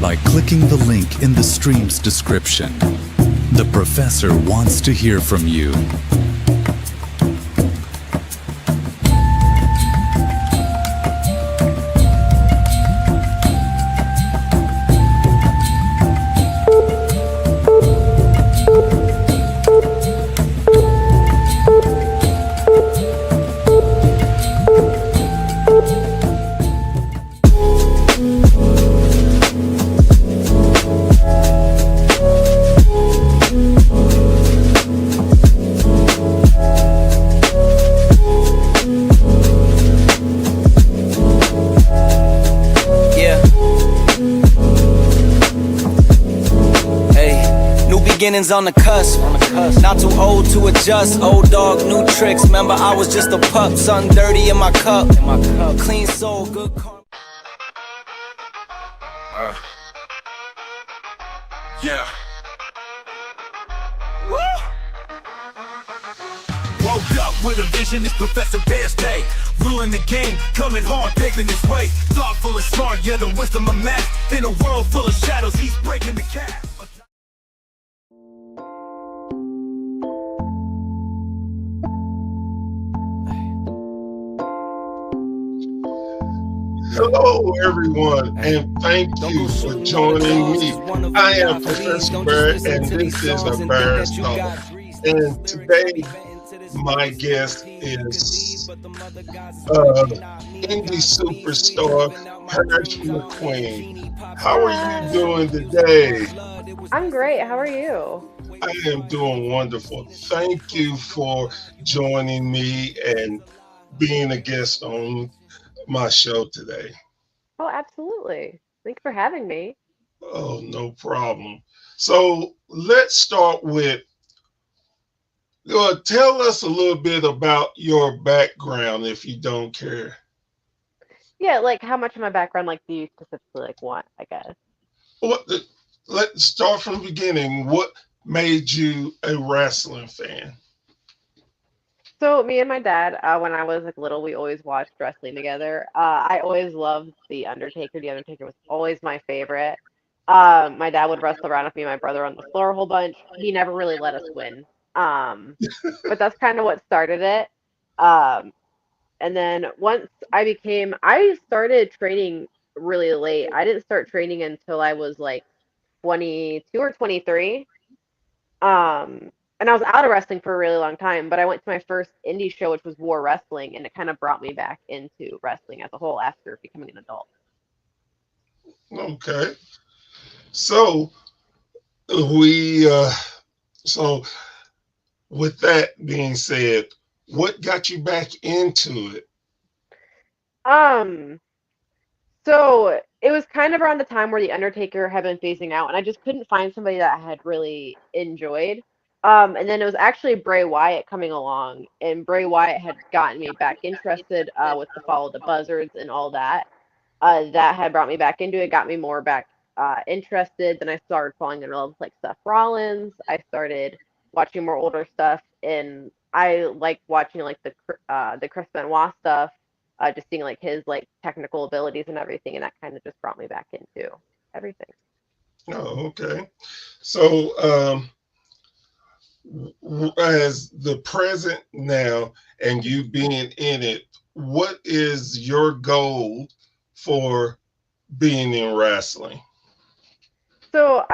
by clicking the link in the stream's description. The professor wants to hear from you. Beginnings on the cusp. Not too old to adjust. Old dog, new tricks. Remember, I was just a pup. Something dirty in my cup. Clean soul, good karma. Yeah. Woo! Woke up with a vision, it's Professor Bear's day. Ruling the game, coming hard, paving his way. Thoughtful and smart, yeah, the wisdom of math. In a world full of shadows, he's breaking the cap. Hello, everyone, and thank you for joining me. I am Professor Barrett, and this is a Barrett's Talk. And today, my guest is indie superstar Paris McQueen. How are you doing today? I'm great. How are you? I am doing wonderful. Thank you for joining me and being a guest on my show today. Oh, absolutely. Thanks for having me. Oh, no problem. So let's start with tell us a little bit about your background if you don't care. Yeah, like how much of my background like do you specifically like want, I guess. What the, let's start from the beginning. What made you a wrestling fan? So me and my dad, when I was like little, we always watched wrestling together. I always loved The Undertaker. The Undertaker was always my favorite. My dad would wrestle around with me and my brother on the floor a whole bunch. He never really let us win. But that's kind of what started it. Um, and then once I started training really late. I didn't start training until I was like 22 or 23. And I was out of wrestling for a really long time, but I went to my first indie show, which was War Wrestling, and it kind of brought me back into wrestling as a whole after becoming an adult. Okay. So we so with that being said, what got you back into it? Um, so it was kind of around the time where The Undertaker had been phasing out, and I just couldn't find somebody that I had really enjoyed. And then it was actually Bray Wyatt coming along, and Bray Wyatt had gotten me back interested with the Follow the Buzzards and all that. That had brought me back into it, got me more back interested. Then I started falling in love with like Seth Rollins. I started watching more older stuff, and I like watching like the Chris Benoit stuff, just seeing like his like technical abilities and everything, and that kind of just brought me back into everything. Oh, okay. So as the present now and you being in it, what is your goal for being in wrestling? So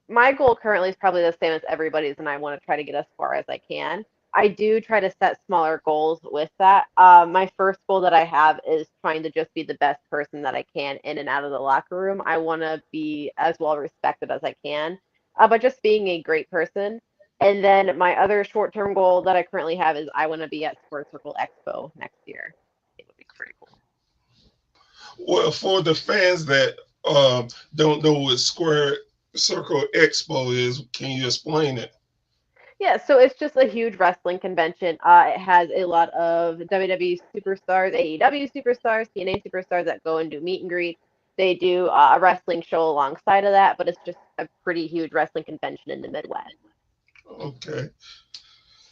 my goal currently is probably the same as everybody's, and I want to try to get as far as I can. I do try to set smaller goals with that. My first goal that I have is trying to just be the best person that I can in and out of the locker room. I want to be as well respected as I can, but just being a great person. And then my other short-term goal that I currently have is I want to be at Sports Circle Expo next year. It would be pretty cool. Well, for the fans that don't know what Square Circle Expo is, can you explain it? Yeah, so it's just a huge wrestling convention. It has a lot of WWE superstars, AEW superstars, TNA superstars that go and do meet and greet. They do a wrestling show alongside of that, but it's just a pretty huge wrestling convention in the Midwest. Okay.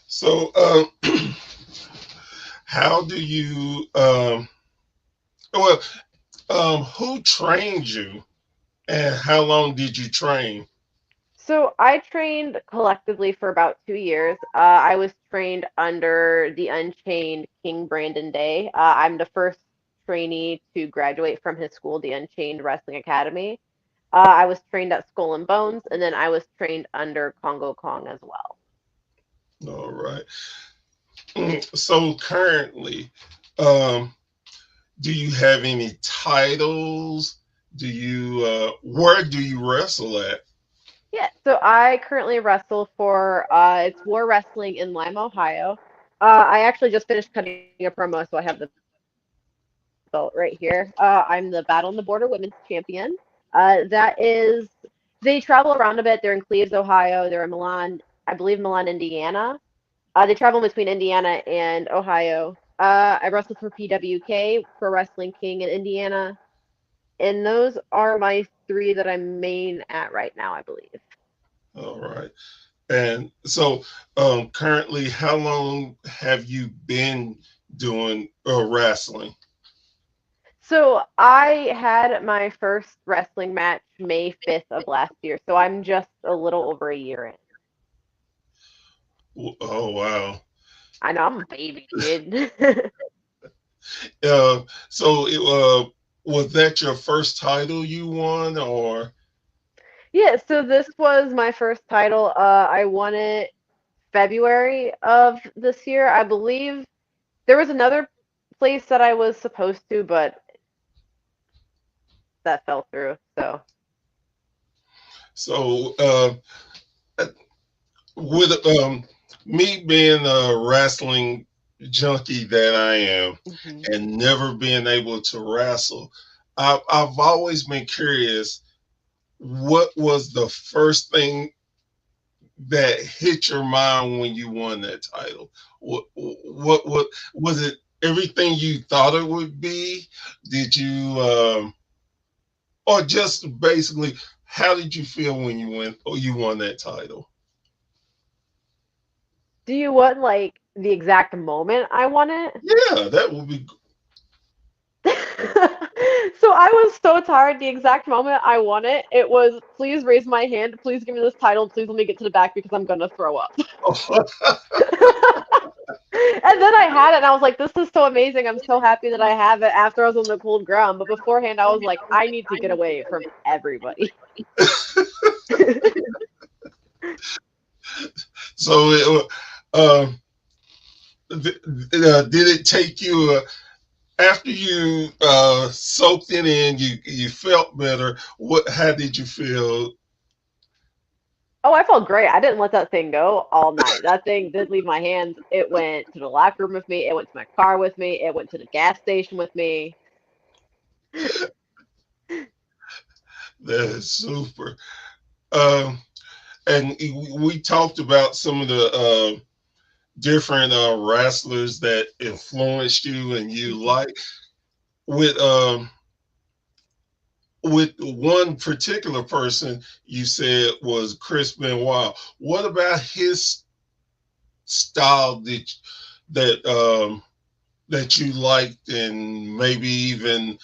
So, how do you, well, who trained you And how long did you train? So I trained collectively for about 2 years. I was trained under the Unchained King Brandon Day. I'm the first trainee to graduate from his school, the Unchained Wrestling Academy. I was trained at Skull and Bones, and then I was trained under Congo Kong as well. All right. So currently, um, do you have any titles? Do you where do you wrestle at? Yeah, so I currently wrestle for it's War Wrestling in Lima, Ohio. I actually just finished cutting a promo, so I have the belt right here. I'm the Battle on the Border Women's Champion. That is, they travel around a bit. They're in Cleves, Ohio. They're in Milan, I believe Milan, Indiana. They travel between Indiana and Ohio. I wrestled for PWK, Pro Wrestling King in Indiana, and those are my three that I'm main at right now, I believe. All right. And so, currently, how long have you been doing wrestling? So I had my first wrestling match May 5th of last year, so I'm just a little over a year in. Oh wow. I know I'm a baby kid. So, was that your first title you won, or Yeah, so this was my first title. I won it February of this year. I believe there was another place that I was supposed to, but that fell through. So, so? With me being a wrestling junkie that I am, mhm. and never being able to wrestle, I've always been curious. What was the first thing that hit your mind when you won that title? What was it? Everything you thought it would be? Did you, or just basically, how did you feel when you went or you won that title? Do you want like the exact moment I won it? Yeah, that would be. So I was so tired the exact moment I won it. It was, please raise my hand, please give me this title, please let me get to the back because I'm gonna throw up. And then I had it and I was like, this is so amazing. I'm so happy that I have it after I was on the cold ground. But beforehand, I was like, I need to get away from everybody. So, did it take you after you soaked it in? You felt better. What? How did you feel? Oh, I felt great. I didn't let that thing go all night. That thing didn't leave my hands. It went to the locker room with me. It went to my car with me. It went to the gas station with me. That is super. Um, and we talked about some of the different wrestlers that influenced you and you Mhm. like with um with one particular person you said was Chris Benoit. What about his style that that you liked and maybe even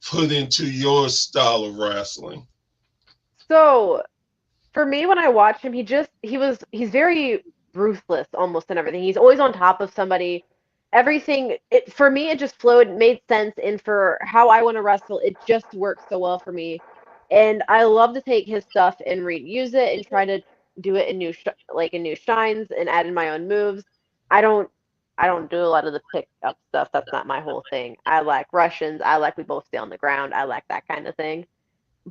put into your style of wrestling? So for me, when I watch him, he's very ruthless almost in everything. He's always on top of somebody. Everything it for me it just flowed, made sense, and for how I want to wrestle, it just works so well for me. And I love to take his stuff and reuse it and try to do it in new shines and add in my own moves. I don't I don't do a lot of the pick up stuff. That's not my whole thing. I like Russians. I like we both stay on the ground. I like that kind of thing.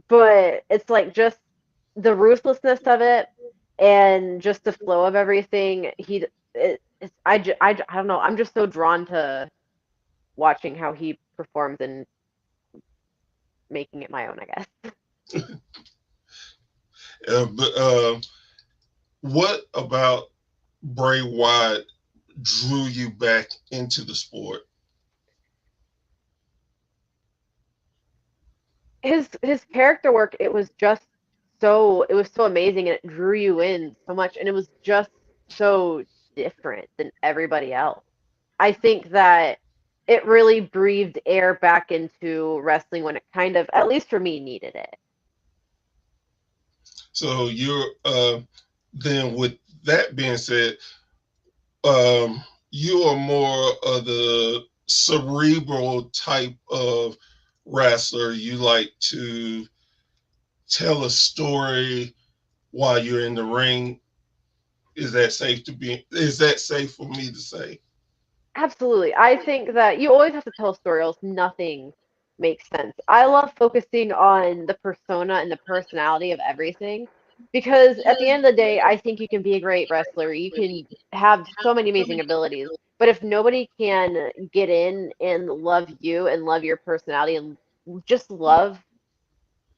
But it's like just the ruthlessness of it and just the flow of everything. I don't know. I'm just so drawn to watching how he performs and making it my own, I guess. But what about Bray Wyatt drew you back into the sport? His character work, it was so amazing and it drew you in so much and it was just so different than everybody else. I think that it really breathed air back into wrestling when it kind of, at least for me, needed it. So you're then with that being said, um, you are more of the cerebral type of wrestler. You like to tell a story while you're in the ring. Is that safe to be? Is that safe for me to say? Absolutely. I think that you always have to tell a story, else nothing makes sense. I love focusing on the persona and the personality of everything because at the end of the day, I think you can be a great wrestler. You can have so many amazing abilities, but if nobody can get in and love you and love your personality and just love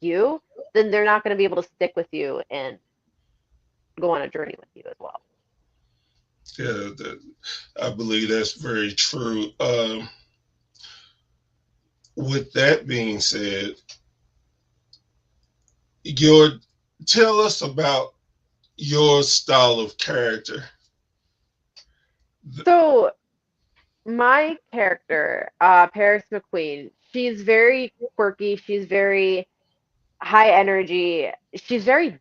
you, then they're not going to be able to stick with you and go on a journey with you as well. Yeah, I believe that's very true. With that being said, your tell us about your style of character. So, my character, Paris McQueen, she's very quirky. She's very high energy. She's very,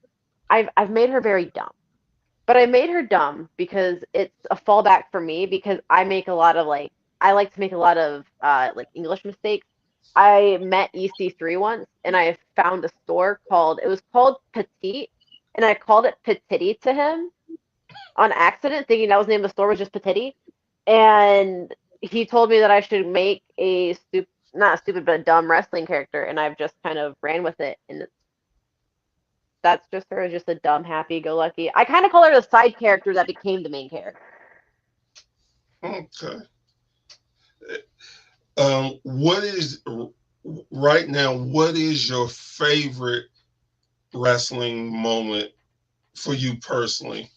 I've made her very dumb. But I made her dumb because it's a fallback for me because I make a lot of like I like to make a lot of like English mistakes. I met EC3 once and I found a store called it was called Petite and I called it Petiti to him on accident, thinking that was the name of the store was just Petiti. And he told me that I should make a not a stupid but a dumb wrestling character and I've just kind of ran with it and that's just her as just a dumb, happy-go-lucky. I kind of call her the side character that became the main character. Okay. What is right now? What is your favorite wrestling moment for you personally?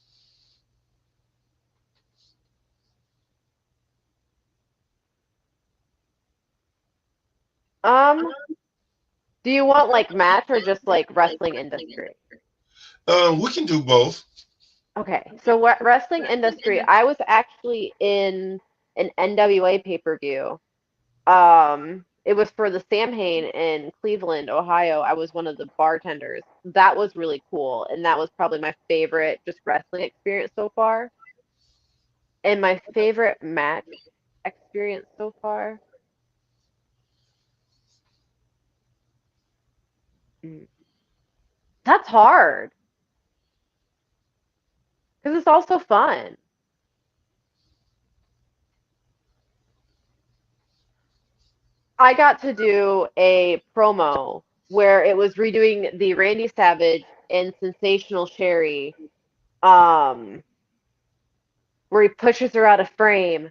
Um, do you want like match or just like wrestling industry? We can do both. Okay, so what wrestling industry? I was actually in an NWA pay-per-view. It was for the Sam Hain in Cleveland, Ohio. I was one of the bartenders. That was really cool, and that was probably my favorite just wrestling experience so far. And my favorite match experience so far. Mm, That's hard because it's also fun. I got to do a promo where it was redoing the Randy Savage and Sensational Sherry, um, where he pushes her out of frame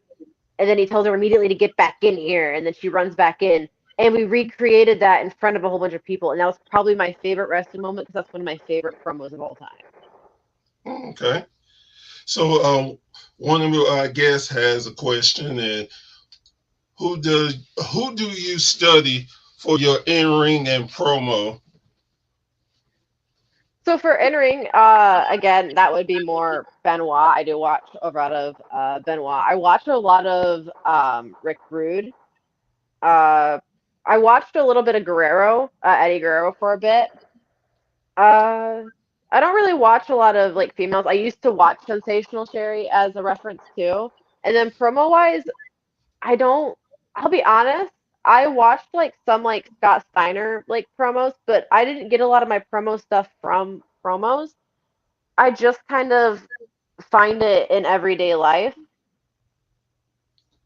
and then he tells her immediately to get back in here, and then she runs back in. And we recreated that in front of a whole bunch of people, and that was probably my favorite wrestling moment because that's one of my favorite promos of all time. Okay. So, one of our guests has a question, and who does who do you study for your in ring and promo? So for entering, again, that would be more Benoit. I do watch a lot of Benoit. I watch a lot of Rick Rude. Uh, I watched a little bit of Guerrero, Eddie Guerrero for a bit. Uh, I don't really watch a lot of like females. I used to watch Sensational Sherry as a reference too. And then promo wise, I don't. I'll be honest. I watched like some like Scott Steiner like promos, but I didn't get a lot of my promo stuff from promos. I just kind of find it in everyday life,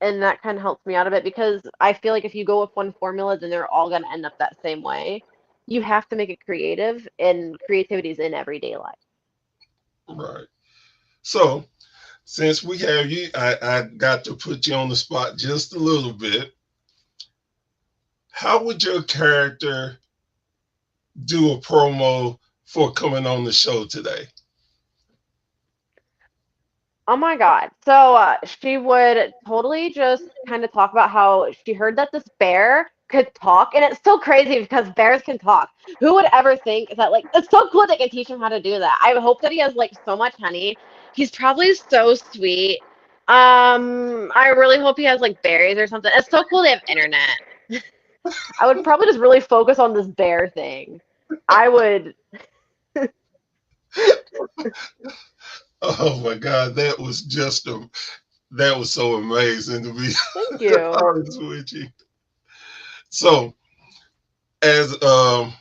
and that kind of helps me out of it because I feel like if you go with one formula, then they're all going to end up that same way. You have to make it creative, and creativity is in everyday life. Right. So, since we have you, I got to put you on the spot just a little bit. How would your character do a promo for coming on the show today? Oh my God. So she would totally just kind of talk about how she heard that this bear could talk. And it's so crazy because bears can talk. Who would ever think that, like, it's so cool they can teach him how to do that. I hope that he has, like, so much honey. He's probably so sweet. I really hope he has, like, berries or something. It's so cool they have internet. I would probably just really focus on this bear thing. I would. Oh my God, that was so amazing to be Thank you. honest with you. So as um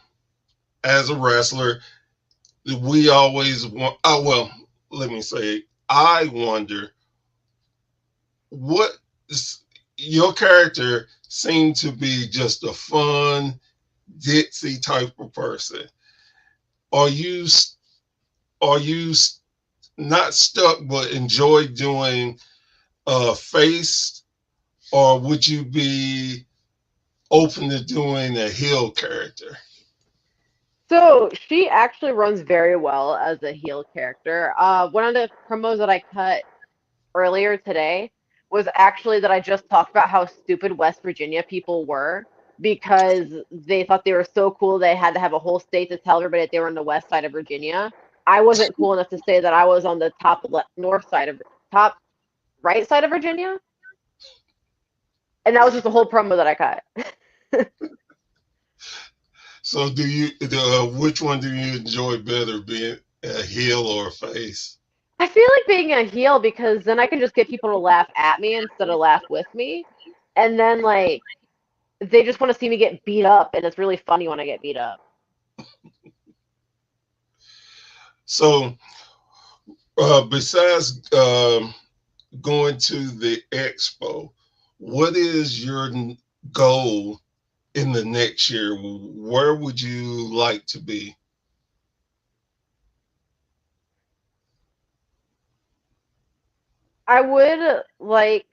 as a wrestler, we always want. Oh well, let me say, I wonder what your character seemed to be just a fun, ditzy type of person. Are you are you not stuck but enjoy doing face, or would you be open to doing a heel character? So she actually runs very well as a heel character. One of the promos that I cut earlier today was actually that I just talked about how stupid West Virginia people were because they thought they were so cool they had to have a whole state to tell everybody that they were on the west side of Virginia. I wasn't cool enough to say that I was on the north side of top right side of Virginia, and that was just the whole promo that I cut. So, which one do you enjoy better, being a heel or a face? I feel like being a heel because then I can just get people to laugh at me instead of laugh with me. And then like they just want to see me get beat up and it's really funny when I get beat up. So, besides going to the expo, what is your goal in the next year? Where would you like to be? I would like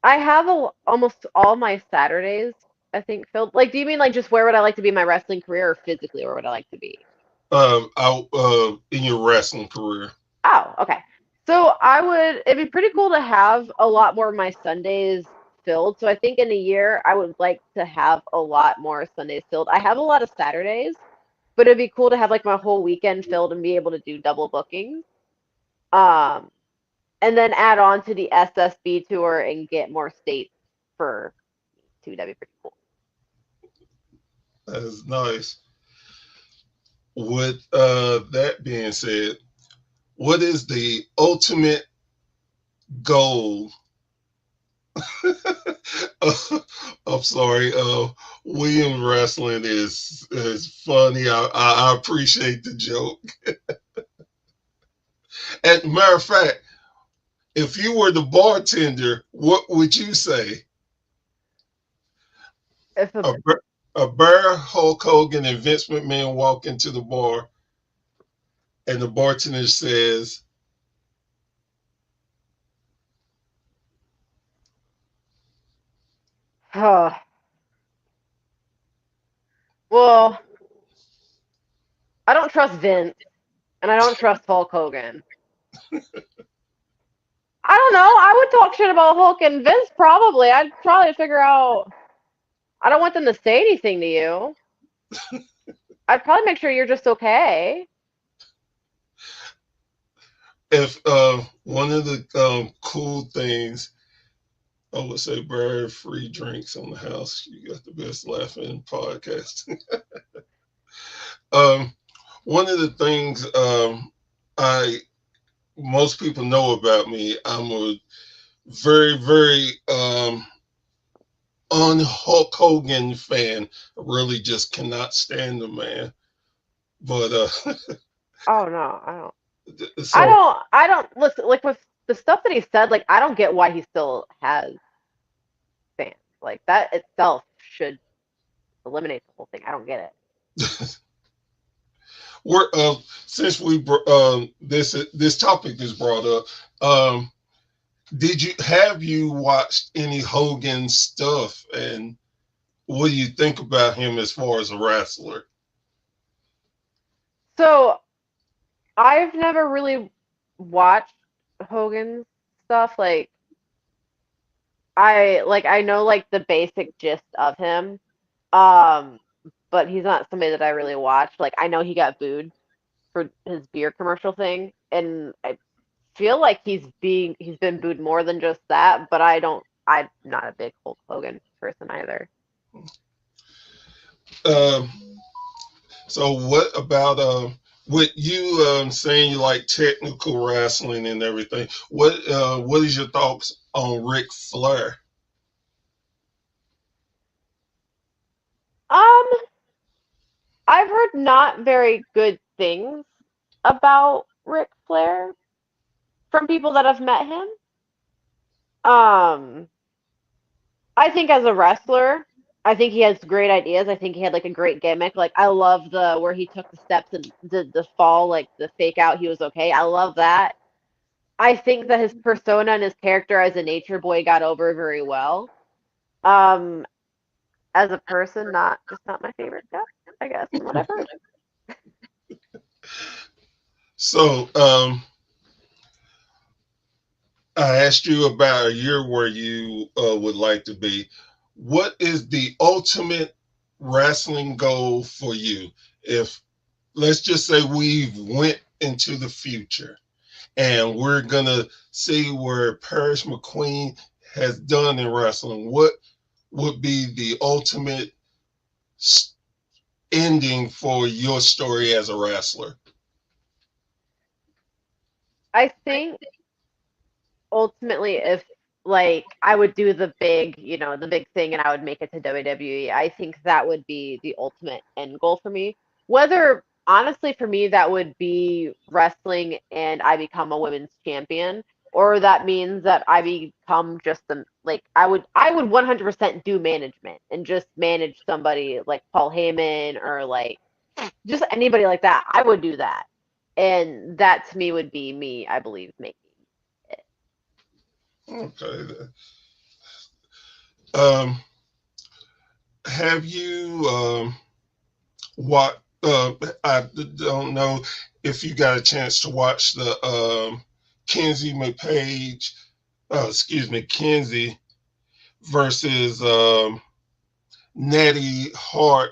I have almost all my Saturdays I think filled. Like do you mean like just where would I like to be in my wrestling career or physically where would I like to be? Out in your wrestling career? Oh, okay. So it'd be pretty cool to have a lot more of my Sundays filled. So I think in a year, I would like to have a lot more Sundays filled. I have a lot of Saturdays, but it'd be cool to have like my whole weekend filled and be able to do double bookings. Um, and then add on to the SSB tour and get more states for me too. That'd be pretty cool. That is nice. With that being said, what is the ultimate goal? I'm sorry. William wrestling is funny. I appreciate the joke. And matter of fact, if you were the bartender, what would you say? If a, A bear, Hulk Hogan, and Vince McMahon walk into the bar, and the bartender says, oh, well, I don't trust Vince and I don't trust Hulk Hogan. I don't know. I would talk shit about Hulk and Vince probably. I'd probably figure out. I don't want them to say anything to you. I'd probably make sure you're just okay. if one of the cool things, I would say, bear free drinks on the house. You got the best laughing podcast. um, One of the things I most people know about me, I'm a very, very un Hulk Hogan fan. I really just cannot stand the man. But Oh no, I don't. so I don't listen. Like with the stuff that he said, like I don't get why he still has fans. Like that itself should eliminate the whole thing. I don't get we're since this topic is brought up, did you watched any Hogan stuff, and what do you think about him as far as a wrestler? it. So I've never really watched Hogan's stuff. I know like the basic gist of him. Um, but he's not somebody that I really watch. Like I know he got booed for his beer commercial thing, and I feel like he's been booed more than just that. But I'm not a big Hulk Hogan person either. Um, so what about with you saying you like technical wrestling and everything, what is your thoughts on Ric Flair? Um, I've heard not very good things about Ric Flair from people that have met him. Um, I think as a wrestler, I think he has great ideas. I think he had like a great gimmick. Like I love the where he took the steps and did the fall, like the fake out. He was okay. I love that. I think that his persona and his character as a nature boy got over very well. Um, as a person, not my favorite guy, I guess. Whatever. So, I asked you about a year where you would like to be. What is the ultimate wrestling goal for you? If let's just say we went into the future and we're gonna see where Paris McQueen has done in wrestling, what would be the ultimate ending for your story as a wrestler? I think ultimately if like I would do the big, the big thing and I would make it to WWE, I think that would be the ultimate end goal for me. Whether honestly for me that would be wrestling and I become a women's champion or that means that I become just the like I would 100% do management and just manage somebody like Paul Heyman or like just anybody like that. I would do that. And that to me would be me, I believe, making it. Okay. Um, have you what? I don't know if you got a chance to watch the Kenzie McPage, excuse me, Kenzie versus Natty Hart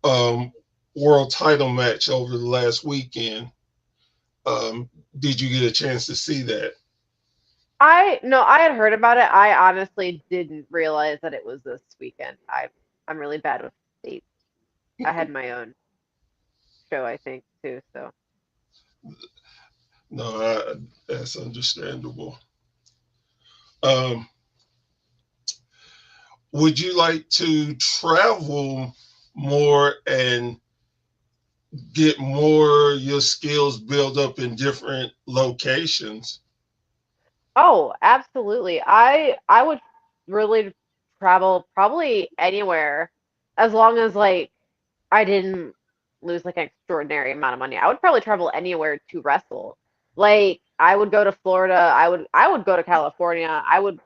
um, world title match over the last weekend. Did you get a chance to see that? I no, I had heard about it. I honestly didn't realize that it was this weekend. I'm really bad with dates. I had my own show, I think, too. So No, that's understandable. Um, would you like to travel more and get more your skills build up in different locations? oh, absolutely. I would really travel probably anywhere as long as like I didn't lose like an extraordinary amount of money. I would probably travel anywhere to wrestle. Like I would go to Florida, I would go to California. I would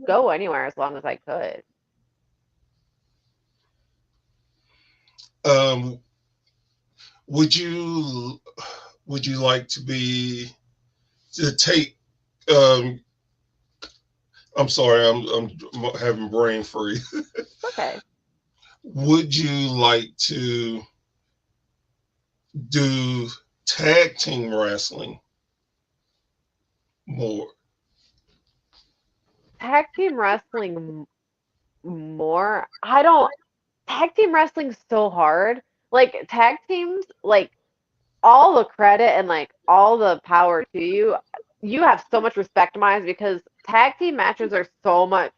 go anywhere as long as I could. Um, would you like to be to take um, I'm sorry, I'm having brain freeze. Okay. Would you like to do tag team wrestling more? Tag team wrestling more. I don't tag team wrestling's so hard. Like tag teams, like all the credit and like all the power to you. You have so much respect in my eyes because tag team matches are so much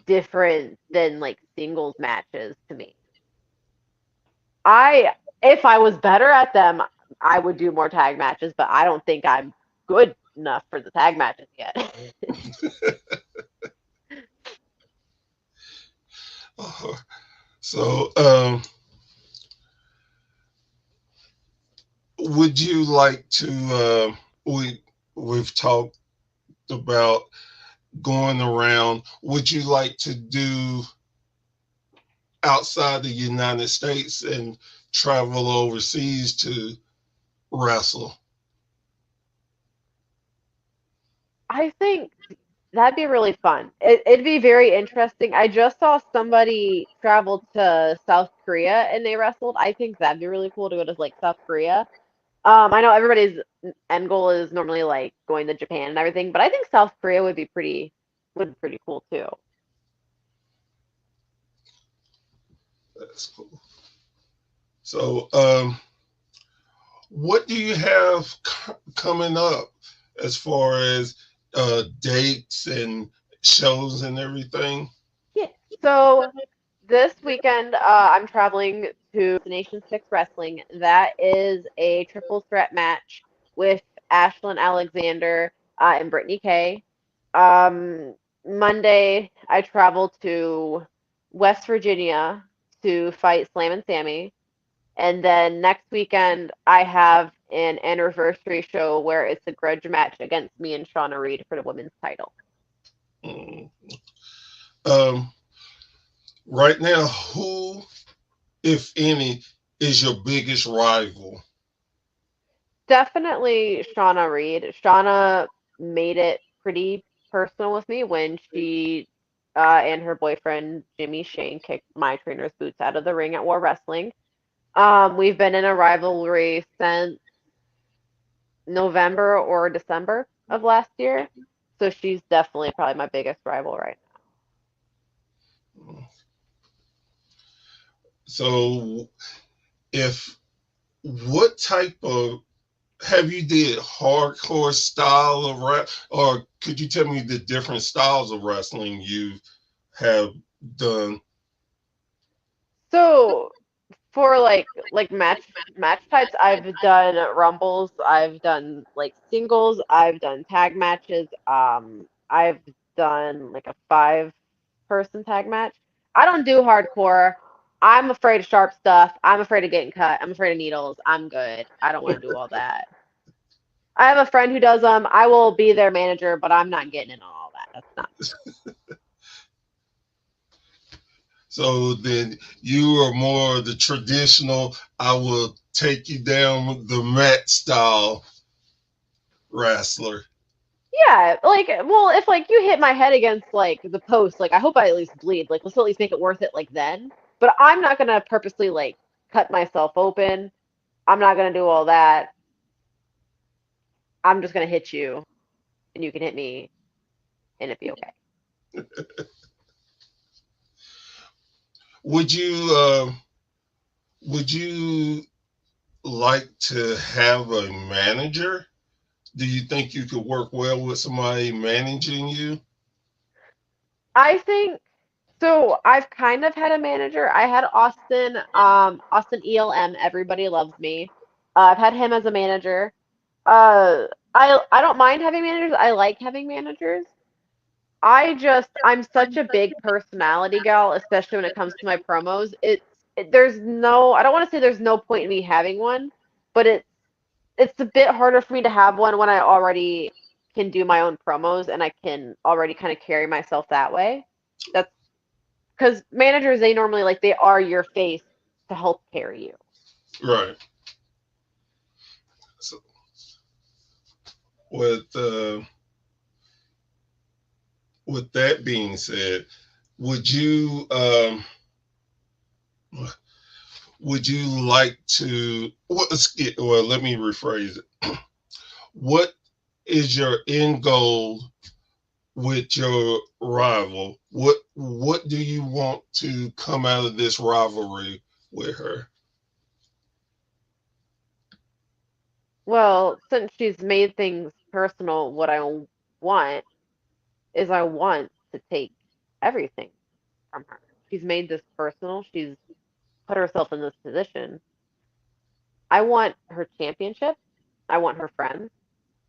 different than like singles matches to me. I if I was better at them, I would do more tag matches, but I don't think I'm good enough for the tag matches yet. So, would you like to? We've talked about going around. Would you like to do outside the United States and travel overseas to wrestle? I think that'd be really fun. It'd be very interesting. I just saw somebody travel to South Korea and they wrestled. I think that'd be really cool to go to like South Korea. I know everybody's end goal is normally like going to Japan and everything, but I think South Korea would be pretty cool too. That's cool. So, What do you have coming up as far as dates and shows and everything? Yeah. So this weekend, I'm traveling to Nation Six Wrestling. That is a triple threat match with Ashlyn Alexander and Brittany Kay. Monday, I travel to West Virginia to fight Slam and Sammy. And then next weekend, I have an anniversary show where it's a grudge match against me and Shauna Reed for the women's title. Mm. Um, right now, who, if any, is your biggest rival? Definitely Shauna Reed. Shauna made it pretty personal with me when she and her boyfriend Jimmy Shane kicked my trainer's boots out of the ring at War Wrestling. We've been in a rivalry since November or December of last year, so she's definitely probably my biggest rival right So, if what type of have you did hardcore style of rap, or could you tell me the different styles of wrestling you have done? now. So for like match types, I've done rumbles, I've done like singles, I've done tag matches, I've done like a 5-person tag match. I don't do hardcore. I'm afraid of sharp stuff. I'm afraid of getting cut. I'm afraid of needles. I'm good. I don't want to do all that. I have a friend who does them. I will be their manager, but I'm not getting in on all that. That's not. So then you are more the traditional, I will take you down the mat style wrestler. Yeah, like, well, if like you hit my head against like the post, like I hope I at least bleed. Like, let's at least make it worth it like then. But I'm not gonna purposely like cut myself open. I'm not gonna do all that. I'm just gonna hit you and you can hit me and it'd be okay. Would you would you like to have a manager? Do you think you could work well with somebody managing you? I think so. I've kind of had a manager. I had Austin ELM, Everybody Loves Me. I've had him as a manager. I don't mind having managers. I like having managers. I'm such a big personality gal, especially when it comes to my promos. There's no, I don't want to say there's no point in me having one, but it's a bit harder for me to have one when I already can do my own promos and I can already kind of carry myself that way. That's because managers, they normally like they are your face to help carry you. Right. So with with that being said, would you would you like to well, let me rephrase it. What is your end goal with your rival? What do you want to come out of this rivalry with her? Well, since she's made things personal, what I want is I want to take everything from her. She's made this personal. She's put herself in this position. I want her championship. I want her friends.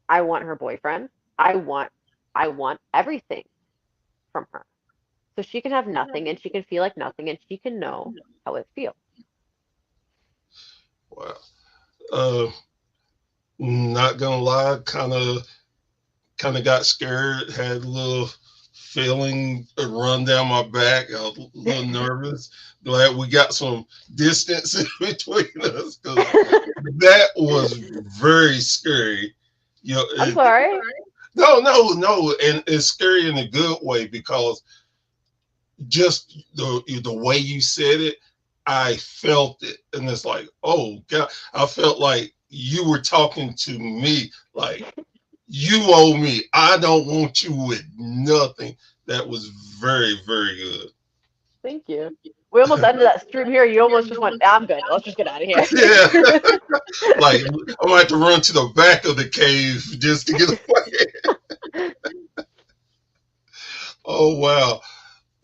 I want her boyfriend. I want I want everything from her. So she can have nothing and she can feel like nothing and she can know how it feels. Well, uh, not gonna lie, kind of got scared, had a little feeling run down my back. I was a little nervous. Glad we got some distance in between us because that was very scary. You know, I'm sorry. no, and it's scary in a good way because just the way you said it, I felt it, and it's like, oh God, I felt like you were talking to me, like you owe me. I don't want you with nothing. That was very, very good. Thank you. We almost ended that stream here. You almost just went, I'm good. Let's just get out of here. Yeah. Like I'm gonna have to run to the back of the cave just to get away. Oh wow.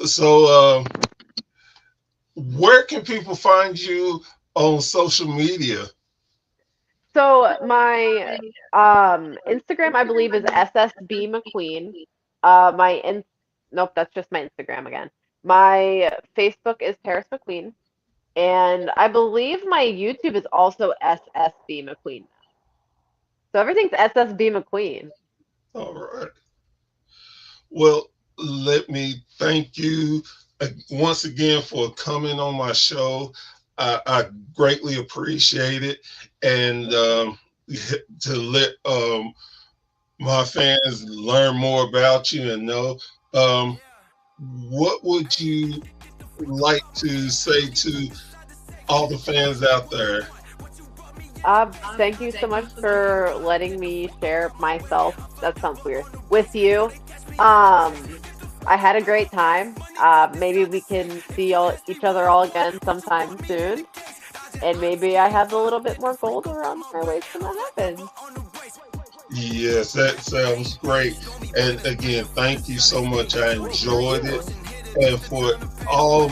So where can people find you on social media? So my Instagram, I believe, is SSB McQueen. Nope, that's just my Instagram again. My Facebook is Paris McQueen, and I believe my YouTube is also SSB McQueen. So everything's SSB McQueen. All right. Well, let me thank you once again for coming on my show. I greatly appreciate it, and to let my fans learn more about you and know. What would you like to say to all the fans out there? Thank you so much for letting me share myself. That sounds weird. With you. I had a great time. Maybe we can see each other all again sometime soon. And maybe I have a little bit more gold around my waist when that happens. Yes, that sounds great. And again, thank you so much. I enjoyed it. And for all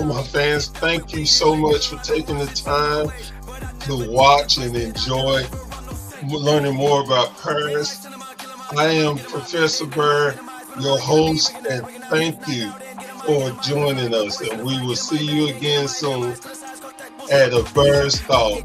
my fans, thank you so much for taking the time to watch and enjoy learning more about Paris. I am Professor Bird, your host, and thank you for joining us. And we will see you again soon at A Bird's Thought.